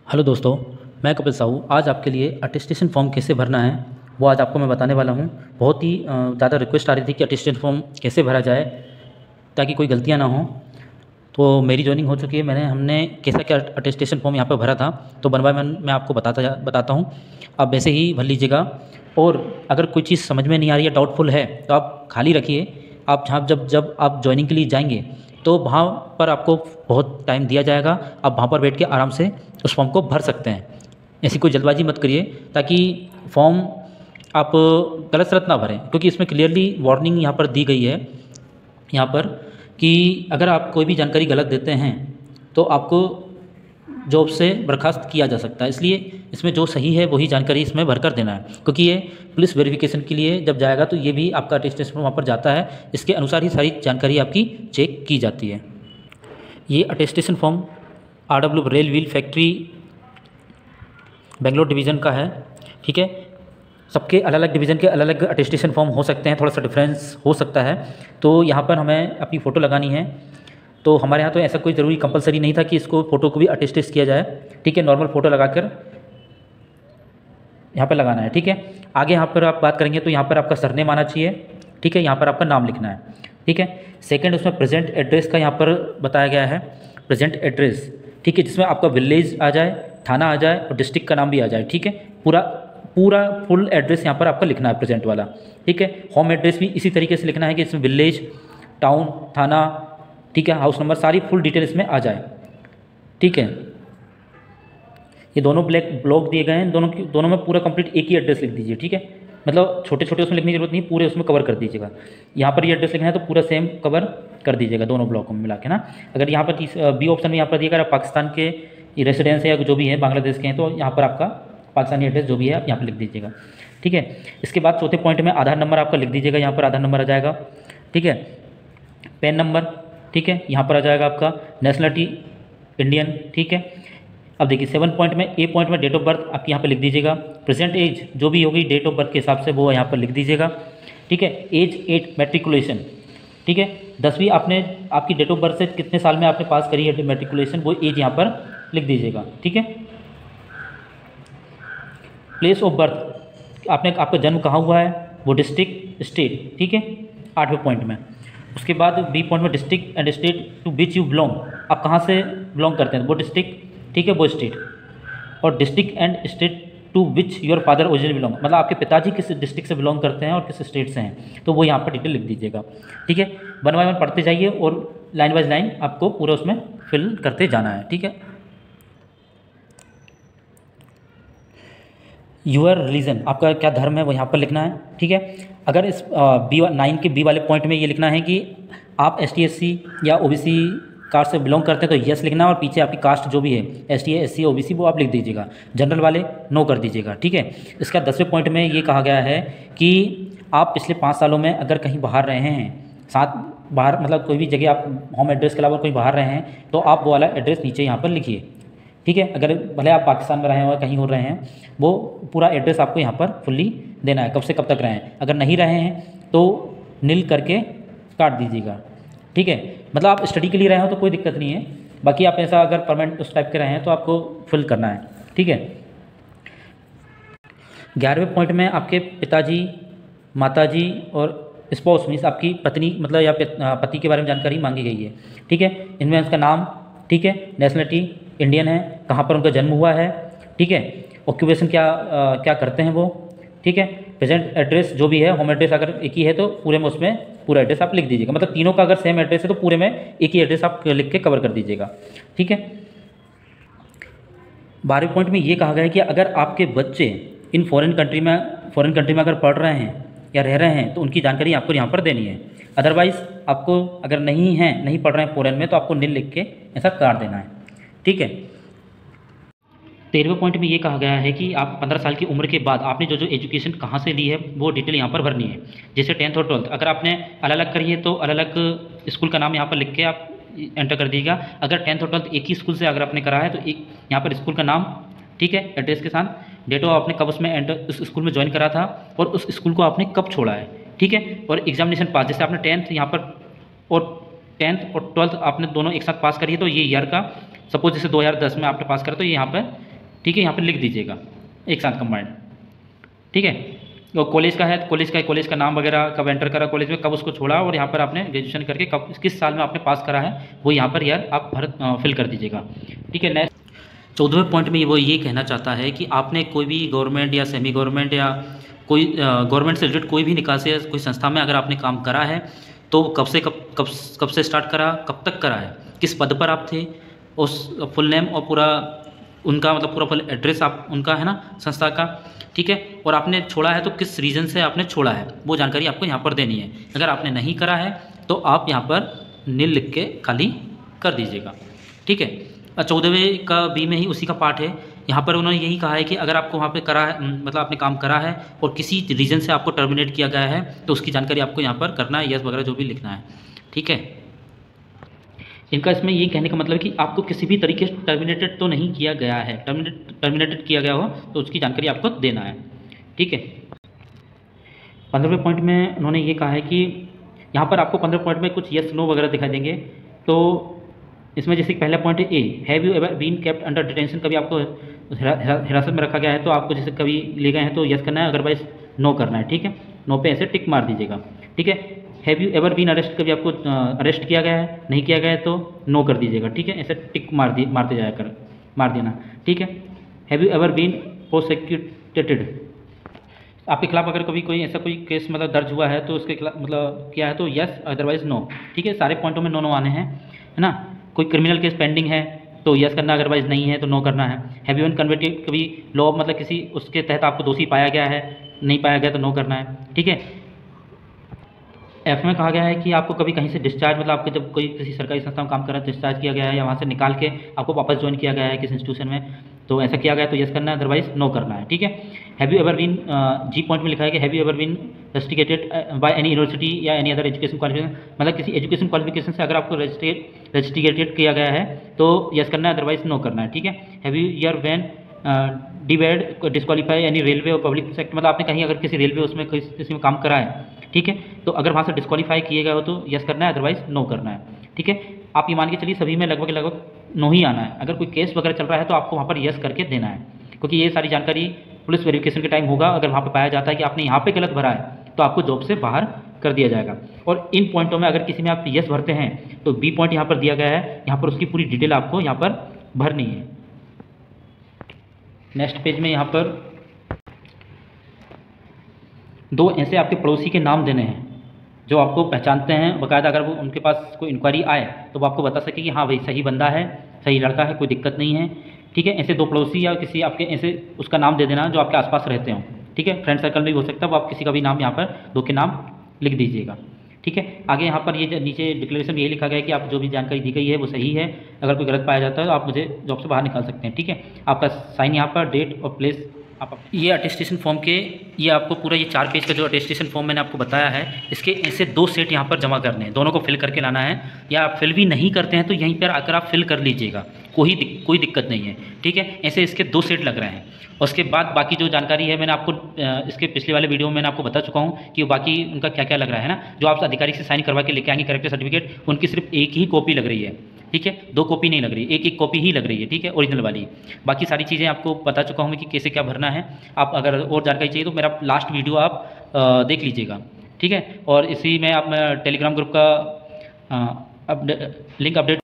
Hello दोस्तों, मैं कपिल साहू। आज आपके लिए अटेस्टेशन फॉर्म कैसे भरना है वो आज आपको मैं बताने वाला हूँ। बहुत ही ज़्यादा रिक्वेस्ट आ रही थी कि अटेस्टेशन फॉर्म कैसे भरा जाए ताकि कोई गलतियाँ ना हो। तो मेरी जॉइनिंग हो चुकी है। हमने कैसा क्या अटेस्टेशन फॉर्म यहाँ पर भरा था तो बनवाया मैं आपको बताता हूँ। आप वैसे ही भर लीजिएगा। और अगर कोई चीज़ समझ में नहीं आ रही है, डाउटफुल है, तो आप खाली रखिए। आप जहाँ जब जब आप ज्वाइनिंग के लिए जाएंगे तो वहाँ पर आपको बहुत टाइम दिया जाएगा। आप वहाँ पर बैठ के आराम से उस फॉर्म को भर सकते हैं। ऐसी कोई जल्दबाजी मत करिए ताकि फॉर्म आप गलत सलत ना भरें, क्योंकि इसमें क्लियरली वार्निंग यहाँ पर दी गई है यहाँ पर कि अगर आप कोई भी जानकारी गलत देते हैं तो आपको जॉब से बर्खास्त किया जा सकता है। इसलिए इसमें जो सही है वही जानकारी इसमें भरकर देना है, क्योंकि ये पुलिस वेरिफिकेशन के लिए जब जाएगा तो ये भी आपका अटेस्टेशन वहाँ पर जाता है। इसके अनुसार ही सारी जानकारी आपकी चेक की जाती है। ये attestation form RW rail wheel factory Bangalore division का है। ठीक है, सबके अलग अलग डिवीज़न के अलग अलग अटेस्टेशन फॉर्म हो सकते हैं, थोड़ा सा डिफरेंस हो सकता है। तो यहाँ पर हमें अपनी फ़ोटो लगानी है। तो हमारे यहाँ तो ऐसा कोई ज़रूरी कंपलसरी नहीं था कि इसको फ़ोटो को भी अटेस्टेड किया जाए। ठीक है, नॉर्मल फ़ोटो लगाकर यहाँ पर लगाना है। ठीक है, आगे यहाँ पर आप बात करेंगे तो यहाँ पर आपका सरनेम आना चाहिए। ठीक है, यहाँ पर आपका नाम लिखना है। ठीक है, सेकंड उसमें प्रेजेंट एड्रेस का यहाँ पर बताया गया है, प्रेजेंट एड्रेस। ठीक है, जिसमें आपका विलेज आ जाए, थाना आ जाए और डिस्ट्रिक्ट का नाम भी आ जाए। ठीक है, पूरा पूरा फुल एड्रेस यहाँ पर आपका लिखना है, प्रेजेंट वाला। ठीक है, होम एड्रेस भी इसी तरीके से लिखना है कि इसमें विलेज, टाउन, थाना, ठीक है, हाउस नंबर, सारी फुल डिटेल इसमें आ जाए। ठीक है, ये दोनों ब्लॉक दिए गए हैं, दोनों में पूरा कंप्लीट एक ही एड्रेस लिख दीजिए। ठीक है, मतलब छोटे छोटे उसमें लिखने की जरूरत नहीं, पूरे उसमें कवर कर दीजिएगा। यहाँ पर ये एड्रेस लिखना है तो पूरा सेम कवर कर दीजिएगा दोनों ब्लॉकों में मिला के ना। अगर यहाँ पर बी ऑप्शन में यहाँ पर दिएगा, पाकिस्तान के रेसिडेंस है या जो भी है, बांग्लादेश के हैं, तो यहाँ पर आपका पाकिस्तानी एड्रेस जो भी है आप यहाँ पर लिख दीजिएगा। ठीक है, इसके बाद चौथे पॉइंट में आधार नंबर आपका लिख दीजिएगा। यहाँ पर आधार नंबर आ जाएगा। ठीक है, पैन नंबर, ठीक है, यहाँ पर आ जाएगा आपका नेशनलिटी इंडियन। ठीक है, अब देखिए 7 पॉइंट में, ए पॉइंट में डेट ऑफ बर्थ आप यहाँ पर लिख दीजिएगा। प्रेजेंट एज जो भी होगी डेट ऑफ बर्थ के हिसाब से वो यहाँ पर लिख दीजिएगा। ठीक है, एज 8 मैट्रिकुलेशन। ठीक है, 10वीं आपने आपकी डेट ऑफ बर्थ से कितने साल में आपने पास करी है मैट्रिकुलेशन, वो एज यहाँ पर लिख दीजिएगा। ठीक है, प्लेस ऑफ बर्थ आपका जन्म कहाँ हुआ है, वो डिस्ट्रिक्ट, स्टेट। ठीक है, 8वें पॉइंट में। उसके बाद बी पॉइंट में district and state to which you belong, आप कहाँ से बिलोंग करते हैं, वो डिस्ट्रिक्ट, ठीक है, वो स्टेट। और district and state to which your father originally belong, मतलब आपके पिताजी किस डिस्ट्रिक्ट से बिलोंग करते हैं और किस स्टेट से हैं, तो वो यहाँ पर डिटेल लिख दीजिएगा। ठीक है, वन बाय वन पढ़ते जाइए और लाइन बाय लाइन आपको पूरा उसमें फिल करते जाना है। ठीक है, यूअर रिलीजन, आपका क्या धर्म है वो यहाँ पर लिखना है। ठीक है, अगर इस B9 के बी वाले पॉइंट में ये लिखना है कि आप ST SC या OBC कास्ट से बिलोंग करते हैं तो यस लिखना है, और पीछे आपकी कास्ट जो भी है ST SC OBC वो आप लिख दीजिएगा। जनरल वाले नो कर दीजिएगा। ठीक है, इसका 10वें पॉइंट में ये कहा गया है कि आप पिछले 5 सालों में अगर कहीं बाहर रहे हैं, बाहर मतलब कोई भी जगह आप होम एड्रेस के अलावा कहीं बाहर रहे हैं, तो आप वो वाला एड्रेस नीचे यहाँ पर लिखिए। ठीक है, अगर भले आप पाकिस्तान में रहे हैं और कहीं और रहे हैं, वो पूरा एड्रेस आपको यहाँ पर फुल्ली देना है, कब से कब तक रहे हैं। अगर नहीं रहे हैं तो नील करके काट दीजिएगा। ठीक है, मतलब आप स्टडी के लिए रहे हो तो कोई दिक्कत नहीं है, बाकी आप ऐसा अगर परमानेंट उस टाइप के रहे हैं तो आपको फिल करना है। ठीक है, 11वें पॉइंट में आपके पिताजी, माताजी और स्पाउस मीन्स आपकी पत्नी मतलब या पति के बारे में जानकारी मांगी गई है। ठीक है, इनमें उसका नाम, ठीक है, नेशनलिटी इंडियन है, कहाँ पर उनका जन्म हुआ है। ठीक है, ऑक्यूपेशन क्या करते हैं वो। ठीक है, प्रेजेंट एड्रेस जो भी है, होम एड्रेस अगर एक ही है तो पूरे में उसमें पूरा एड्रेस आप लिख दीजिएगा। मतलब तीनों का अगर सेम एड्रेस है तो पूरे में एक ही एड्रेस आप लिख के कवर कर दीजिएगा। ठीक है, 12वें पॉइंट में ये कहा गया है कि अगर आपके बच्चे इन फॉरेन कंट्री में अगर पढ़ रहे हैं या रह रहे हैं तो उनकी जानकारी आपको यहाँ पर देनी है। अदरवाइज़ आपको अगर नहीं पढ़ रहे हैं फॉरेन में तो आपको नील लिख के ऐसा काट देना है। ठीक है, 13वें पॉइंट में ये कहा गया है कि आप 15 साल की उम्र के बाद आपने जो एजुकेशन कहाँ से ली है वो डिटेल यहाँ पर भरनी है। जैसे 10th और 12th अगर आपने अलग अलग करी है तो अलग अलग स्कूल का नाम यहाँ पर लिख के आप एंटर कर दीजिएगा। अगर 10th और 12th एक ही स्कूल से अगर आपने करा है तो एक यहाँ पर स्कूल का नाम, ठीक है, एड्रेस के साथ, डेट ऑफ आपने कब उसमें उस स्कूल में ज्वाइन करा था और उस स्कूल को आपने कब छोड़ा है। ठीक है, और एग्जामिनेशन पास, जैसे आपने 10th यहाँ पर और 10th और 12th आपने दोनों एक साथ पास करी है तो ये ईयर का, सपोज जैसे 2010 में आपने पास करा तो ये यहाँ पर ठीक है, यहाँ पर लिख दीजिएगा एक साथ कंबाइंड। ठीक है, तो कॉलेज का है तो कॉलेज का नाम वगैरह, कब एंटर करा कॉलेज में, कब उसको छोड़ा, और यहाँ पर आपने ग्रेजुएशन करके कब किस साल में आपने पास करा है वो यहाँ पर यार आप फिल कर दीजिएगा। ठीक है, नेक्स्ट 14वें पॉइंट में वो ये कहना चाहता है कि आपने कोई भी गवर्नमेंट या सेमी गवर्नमेंट या कोई गवर्नमेंट से रिलेटेड कोई भी निकाय से कोई संस्था में अगर आपने काम करा है तो कब से स्टार्ट करा, कब तक करा है, किस पद पर आप थे, उस फुल नेम और पूरा उनका मतलब पूरा फुल एड्रेस आप उनका है ना संस्था का। ठीक है, और आपने छोड़ा है तो किस रीज़न से आपने छोड़ा है वो जानकारी आपको यहाँ पर देनी है। अगर आपने नहीं करा है तो आप यहाँ पर नील लिख के खाली कर दीजिएगा। ठीक है, 14वें का बी में ही उसी का पार्ट है। यहाँ पर उन्होंने यही कहा है कि अगर आपको वहाँ पे करा है मतलब आपने काम करा है और किसी रीज़न से आपको टर्मिनेट किया गया है तो उसकी जानकारी आपको यहाँ पर करना है, यस वगैरह जो भी लिखना है। ठीक है, इनका इसमें ये कहने का मतलब कि आपको किसी भी तरीके से टर्मिनेटेड तो नहीं किया गया है, टर्मिनेटेड किया गया हो तो उसकी जानकारी आपको देना है। ठीक है, 15वें पॉइंट में उन्होंने ये कहा है कि यहाँ पर आपको 15 पॉइंट में कुछ यस नो वगैरह दिखाई देंगे। तो इसमें जैसे पहला पॉइंट है A, have you ever been kept under detention, कभी आपको हिरासत में रखा गया है तो आपको जैसे कभी ले गए हैं तो यस करना है, अदरवाइज नो करना है। ठीक है, नो पे ऐसे टिक मार दीजिएगा। ठीक है, have you ever been arrest, कभी आपको अरेस्ट किया गया है, नहीं किया गया है तो नो कर दीजिएगा। ठीक है, ऐसे टिक मारते जाया मार देना। ठीक है, have you ever been prosecuted, आपके खिलाफ अगर कभी कोई ऐसा कोई केस मतलब दर्ज हुआ है तो उसके खिलाफ मतलब किया है तो यस, अदरवाइज नो। ठीक है, सारे पॉइंटों में नो आने हैं, है ना। कोई क्रिमिनल केस पेंडिंग है तो यस करना, अदरवाइज नहीं है तो नो करना है। हैव यू बीन कन्विक्टेड, कभी लॉ मतलब किसी उसके तहत आपको दोषी पाया गया है, नहीं पाया गया तो नो करना है। ठीक है, एफ में कहा गया है कि आपको कभी कहीं से डिस्चार्ज मतलब आपके जब कोई किसी सरकारी संस्था में काम कर रहा है डिस्चार्ज किया गया है या वहाँ से निकाल के आपको वापस ज्वाइन किया गया है किसी इंस्टीट्यूशन में तो ऐसा किया गया है तो यस करना है, अदरवाइज नो करना है। ठीक है, have you ever been, G point में लिखा है कि have you ever been registrated by any university या एनी अदर एजुकेशन क्वालिफिकेशन, मतलब किसी एजुकेशन क्वालिफिकेशन से अगर आपको रजिस्ट्रेटेड किया गया है तो यस करना है, अदरवाइज नो करना है। ठीक है, हैव यू ईयर वैन डिवेड डिस्क्वालीफाई एनी रेलवे और पब्लिक सेक्टर, मतलब आपने कहीं अगर किसी रेलवे उसमें किसी में काम करा है, ठीक है, तो अगर वहाँ से डिस्क्वालीफाई किए गए हो तो यस करना है, अदरवाइज नो करना है। ठीक है, आप ये मान के चलिए सभी में लगभग नो ही आना है। अगर कोई केस वगैरह चल रहा है तो आपको वहाँ पर यस करके देना है, क्योंकि ये सारी जानकारी पुलिस वेरिफिकेशन के टाइम होगा। अगर वहाँ पर पाया जाता है कि आपने यहाँ पे गलत भरा है तो आपको जॉब से बाहर कर दिया जाएगा। और इन पॉइंटों में अगर किसी में आप यस भरते हैं तो बी पॉइंट यहाँ पर दिया गया है, यहाँ पर उसकी पूरी डिटेल आपको यहाँ पर भरनी है। नेक्स्ट पेज में यहाँ पर दो ऐसे आपके पड़ोसी के नाम देने हैं जो आपको पहचानते हैं बाकायदा, अगर वो उनके पास कोई इंक्वायरी आए तो वो आपको बता सके कि हाँ भाई सही बंदा है, सही लड़का है, कोई दिक्कत नहीं है। ठीक है, ऐसे दो पड़ोसी या किसी आपके ऐसे उसका नाम दे देना जो आपके आसपास रहते हो। ठीक है, फ्रेंड सर्कल में भी हो सकता है, वो आप किसी का भी नाम यहाँ पर दो के नाम लिख दीजिएगा। ठीक है, आगे यहाँ पर ये नीचे डिक्लेरेशन में यही लिखा गया है कि आप जो भी जानकारी दी गई है वो सही है, अगर कोई गलत पाया जाता है तो आप मुझे जॉब से बाहर निकाल सकते हैं। ठीक है, आपका साइन यहाँ पर, डेट और प्लेस आप ये अटेस्टेशन फॉर्म के ये आपको पूरा ये 4 पेज का जो अटेस्टेशन फॉर्म मैंने आपको बताया है इसके ऐसे 2 सेट यहाँ पर जमा करने हैं, दोनों को फिल करके लाना है। या आप फिल भी नहीं करते हैं तो यहीं पर आकर आप फिल कर लीजिएगा, कोई दिक्कत नहीं है। ठीक है, ऐसे इसके 2 सेट लग रहे हैं। और उसके बाद बाकी जो जानकारी है मैंने आपको इसके पिछले वाले वीडियो में मैंने आपको बता चुका हूँ कि बाकी उनका क्या क्या लग रहा है ना। जो आप अधिकारी से साइन करवा के लेके आएंगे कैरेक्टर सर्टिफिकेट, उनकी सिर्फ एक ही कॉपी लग रही है। ठीक है, 2 कॉपी नहीं लग रही, एक कॉपी ही लग रही है। ठीक है, ओरिजिनल वाली। बाकी सारी चीज़ें आपको बता चुका हूँ मैं कि कैसे क्या भरना है। आप अगर और जानकारी चाहिए तो मेरा लास्ट वीडियो आप देख लीजिएगा। ठीक है, और इसी में आप टेलीग्राम ग्रुप का लिंक अपडेट